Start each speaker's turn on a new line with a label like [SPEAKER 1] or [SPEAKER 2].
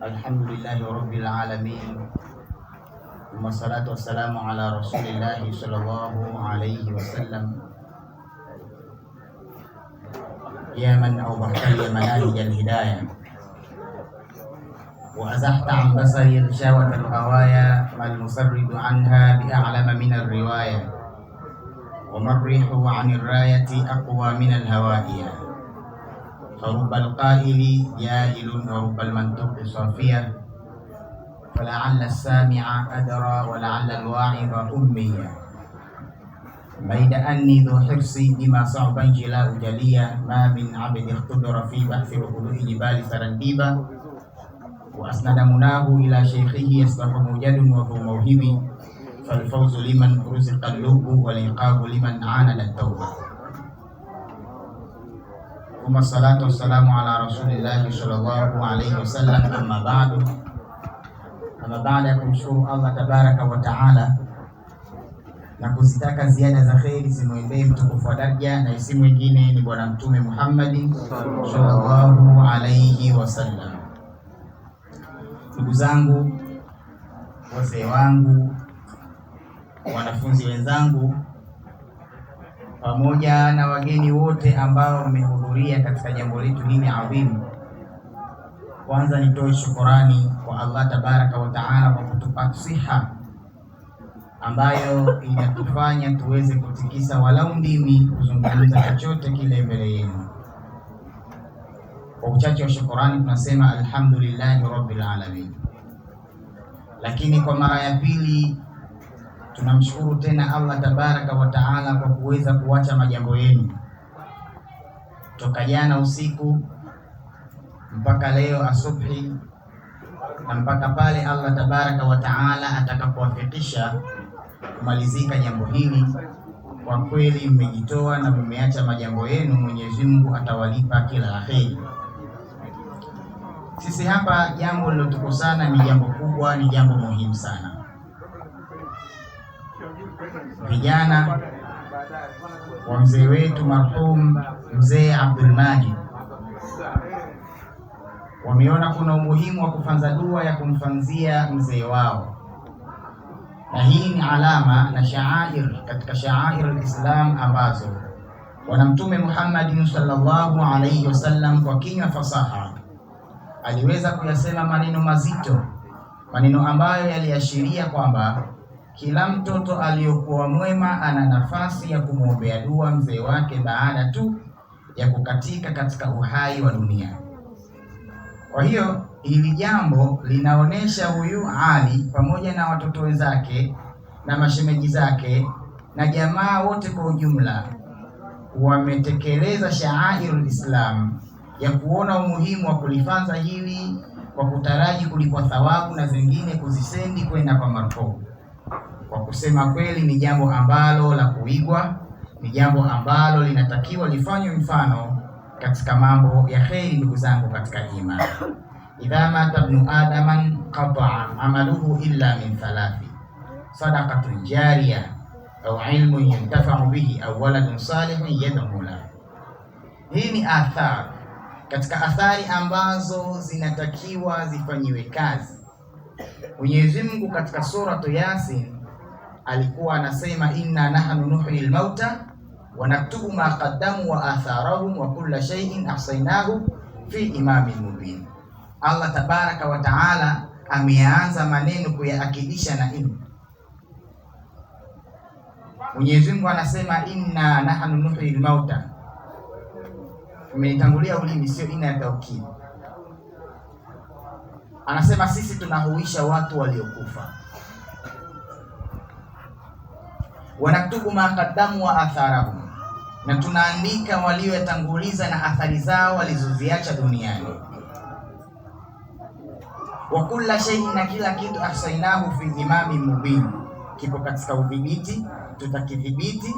[SPEAKER 1] Alhamdulillahi rabbil alamin, wassalatu wassalamu ala rasulillahi sallallahu alayhi wasallam. Ya man awdahta li manahij al-hidayah wa azahta an basari rishawat al-ghawaya mal musarridu anha bi a'lama min al-riwaya wa marrihu an al-rayati aqwa min al-hawaiya. Farubbal qaili jahilun wa rubbal mantuqi safiyah, fala'alla as-sami'a adra wa la'alla al-wa'idha ummiyah. Baida anni dhu hirsi bima sa'ban jila'u jaliyah, ma min 'abdi ikhtudara fi bahthi ruhuli jibali sarandiba, wa asnada munahu ila shaykhihi yasbahu mujadun wa huwa mawhibi, fal fawzu liman ruziqa al-lubu wal iqabu liman 'anada at-tawbah. Wassalatu wassalamu ala rasulillahi sallallahu alaihi wasallam. Amma ba'du, baada ya kumshukuru Allah tabaraka wa taala na kuzitaka ziada za kheri zimwendee mtukufu wa daraja, na isi mwingine ni Bwana Mtume Muhammadin sallallahu alaihi wasallam. Ndugu zangu, wazee wangu, wanafunzi wenzangu, pamoja na wageni wote ambao mmehudhuria katika jambo letu hili adhimu, kwanza nitoe shukurani kwa Allah tabaraka wa taala kwa kutupa siha ambayo inatufanya tuweze kutikisa walau ndimi kuzungumza chochote kile mbele yenu. Kwa uchache wa shukurani tunasema alhamdulillahi rabbil alamin. Lakini kwa mara ya pili tunamshukuru tena Allah tabaraka wa taala kwa kuweza kuacha majambo yenu toka jana usiku mpaka leo asubuhi, na mpaka pale Allah tabaraka wa taala atakapowafikisha kumalizika jambo hili. Kwa kweli mmejitoa na mmeacha majambo yenu, Mwenyezi Mungu atawalipa kila la kheri. Sisi hapa jambo lilotukusana ni jambo kubwa, ni jambo muhimu sana. Vijana wa mzee wetu marhum mzee Abdul Majid wameona kuna umuhimu wa kufanza dua ya kumfanzia mzee wao, na hii ni alama na shaair katika shaair al-Islam ambazo Bwana Mtume Muhammadin sallallahu alaihi wasallam kwa kinywa fasaha aliweza kuyasema maneno mazito, maneno ambayo yaliashiria kwamba kila mtoto aliyokuwa mwema ana nafasi ya kumwombea dua mzee wake baada tu ya kukatika katika uhai wa dunia. Kwa hiyo hili jambo linaonesha huyu Ali pamoja na watoto wenzake na mashemeji zake na jamaa wote kwa ujumla wametekeleza shaairul Islam ya kuona umuhimu wa kulifanza hili kwa kutaraji kulipwa thawabu na zingine kuzisendi kwenda kwa marhum. Kwa kusema kweli ni jambo ambalo la kuigwa, ni jambo ambalo linatakiwa lifanywe mfano katika mambo ya kheri. Ndugu zangu katika imani, idha mata ibnu adaman qata'a amaluhu illa min thalathi, sadaqatun jariya au ilmun yuntafa'u bihi au waladun salihun yad'u lahu. Hii ni athari katika athari ambazo zinatakiwa zifanyiwe kazi. Mwenyezi Mungu katika suratu Yasin alikuwa anasema inna nahnu nuhyil mauta wa naktubu ma qaddamu wa atharahum wa kulla shay'in ahsaynahu fi imamin mubin. Allah tabaraka wa taala ameanza maneno kuyaakidisha na inna. Mwenyezi Mungu anasema inna nahnu nuhyil mauta, umeitangulia ulimi, sio inna ya taukid. Anasema sisi tunahuisha watu waliokufa, wanaktubu ma qaddamu wa atharahum, na tunaandika walioyatanguliza na athari zao walizoziacha duniani. Wa kulla shay'in, na kila kitu ahsaynahu fi imamin mubin, kipo katika udhibiti, tutakidhibiti